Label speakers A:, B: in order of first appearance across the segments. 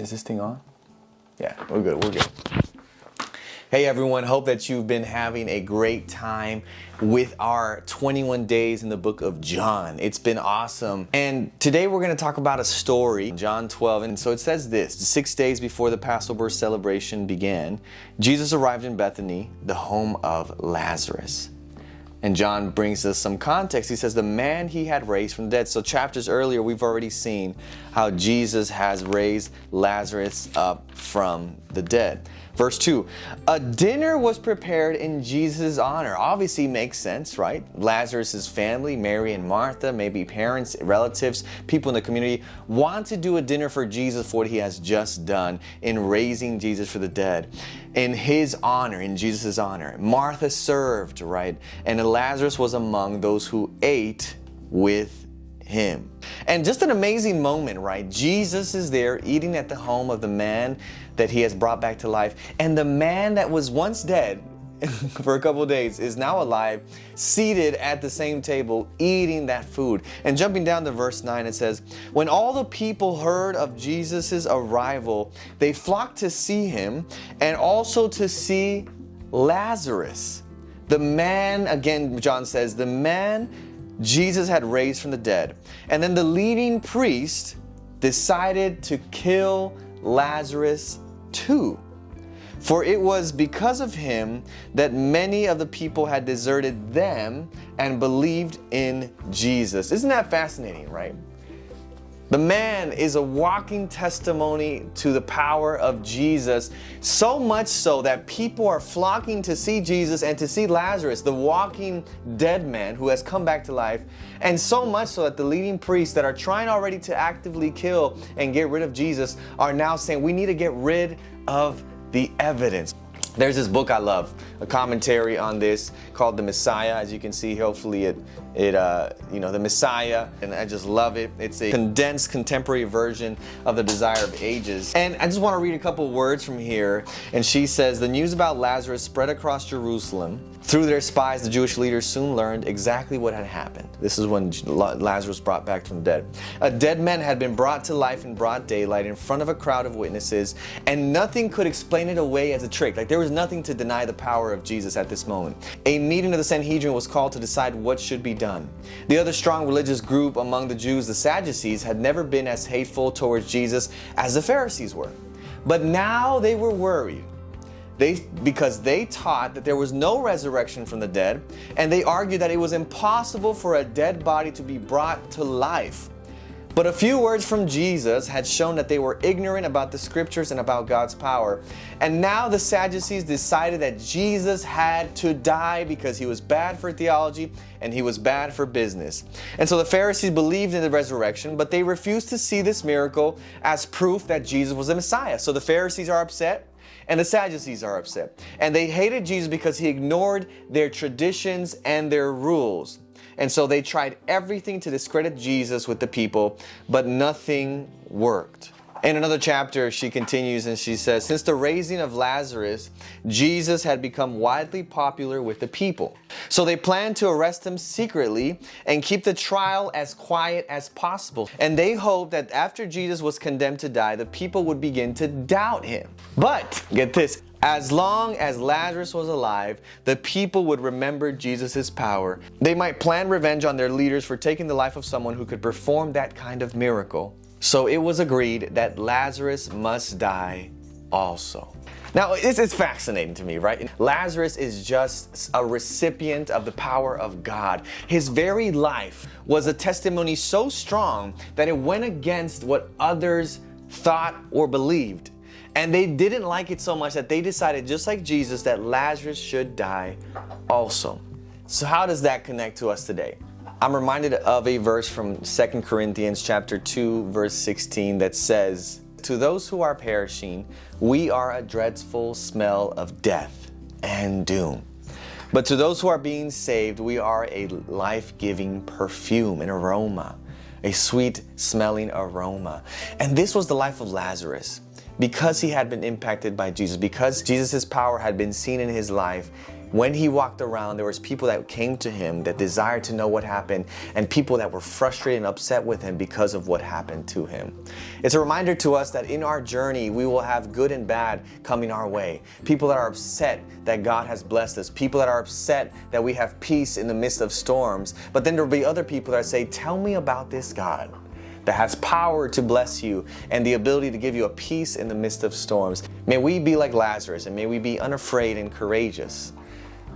A: Is this thing on? Yeah, we're good, we're good. Hey everyone, hope that you've been having a great time with our 21 days in the book of John. It's been awesome. And today we're going to talk about a story, John 12. And so it says this: 6 days before the Passover celebration began, Jesus arrived in Bethany, the home of Lazarus. And John brings us some context. He says the man he had raised from the dead. So chapters earlier, we've already seen how Jesus has raised Lazarus up from the dead. Verse 2, a dinner was prepared in Jesus' honor. Obviously makes sense, right? Lazarus' family, Mary and Martha, maybe parents, relatives, people in the community, want to do a dinner for Jesus for what he has just done in raising Jesus from the dead. In his honor, in Jesus' honor. Martha served, right? And Lazarus was among those who ate with him. And just an amazing moment, right? Jesus is there eating at the home of the man that he has brought back to life. And the man that was once dead for a couple of days is now alive, seated at the same table, eating that food. And jumping down to verse 9, it says, when all the people heard of Jesus' arrival, they flocked to see him and also to see Lazarus. The man, again, John says, the man Jesus had raised from the dead. And then the leading priest decided to kill Lazarus too. For it was because of him that many of the people had deserted them and believed in Jesus. Isn't that fascinating, right? The man is a walking testimony to the power of Jesus, so much so that people are flocking to see Jesus and to see Lazarus, the walking dead man who has come back to life, and so much so that the leading priests that are trying already to actively kill and get rid of Jesus are now saying we need to get rid of the evidence. There's this book I love, a commentary on this called The Messiah. As you can see, hopefully The Messiah, and I just love it. It's a condensed contemporary version of The Desire of Ages. And I just want to read a couple words from here. And she says, the news about Lazarus spread across Jerusalem. Through their spies, the Jewish leaders soon learned exactly what had happened. This is when Lazarus brought back from the dead. A dead man had been brought to life in broad daylight in front of a crowd of witnesses, and nothing could explain it away as a trick. Like there was nothing to deny the power of Jesus at this moment. A meeting of the Sanhedrin was called to decide what should be done. The other strong religious group among the Jews, the Sadducees, had never been as hateful towards Jesus as the Pharisees were. But now they were worried. Because they taught that there was no resurrection from the dead, and they argued that it was impossible for a dead body to be brought to life. But a few words from Jesus had shown that they were ignorant about the scriptures and about God's power. And now the Sadducees decided that Jesus had to die because he was bad for theology and he was bad for business. And so the Pharisees believed in the resurrection, but they refused to see this miracle as proof that Jesus was the Messiah. So the Pharisees are upset. And the Sadducees are upset. And they hated Jesus because he ignored their traditions and their rules. And so they tried everything to discredit Jesus with the people, but nothing worked. In another chapter, she continues and she says, since the raising of Lazarus, Jesus had become widely popular with the people. So they planned to arrest him secretly and keep the trial as quiet as possible. And they hoped that after Jesus was condemned to die, the people would begin to doubt him. But, get this, as long as Lazarus was alive, the people would remember Jesus' power. They might plan revenge on their leaders for taking the life of someone who could perform that kind of miracle. So it was agreed that Lazarus must die also. Now, it's fascinating to me, right? Lazarus is just a recipient of the power of God. His very life was a testimony so strong that it went against what others thought or believed. And they didn't like it so much that they decided, just like Jesus, that Lazarus should die also. So how does that connect to us today? I'm reminded of a verse from 2 Corinthians chapter 2, verse 16 that says, to those who are perishing, we are a dreadful smell of death and doom. But to those who are being saved, we are a life-giving perfume, an aroma, a sweet smelling aroma. And this was the life of Lazarus. Because he had been impacted by Jesus, because Jesus' power had been seen in his life, When he walked around, there was people that came to him that desired to know what happened, and people that were frustrated and upset with him because of what happened to him. It's a reminder to us that in our journey, we will have good and bad coming our way. People that are upset that God has blessed us. People that are upset that we have peace in the midst of storms. But then there will be other people that say, tell me about this God that has power to bless you and the ability to give you a peace in the midst of storms. May we be like Lazarus, and may we be unafraid and courageous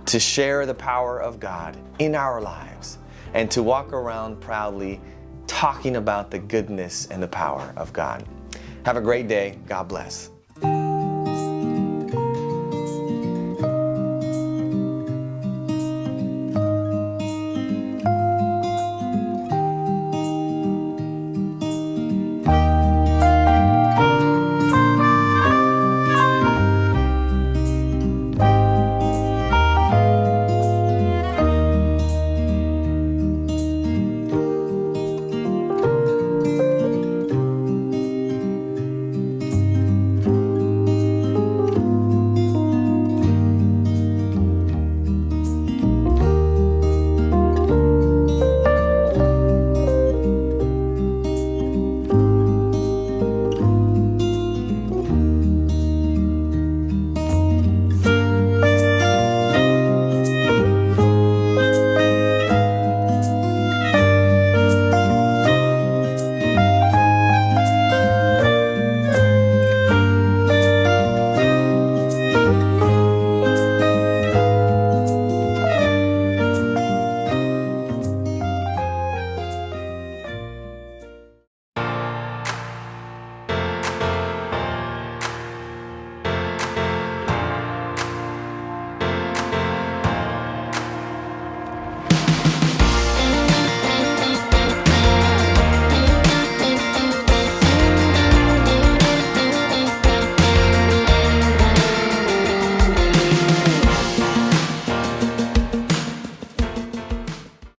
A: to share the power of God in our lives and to walk around proudly talking about the goodness and the power of God. Have a great day. God bless.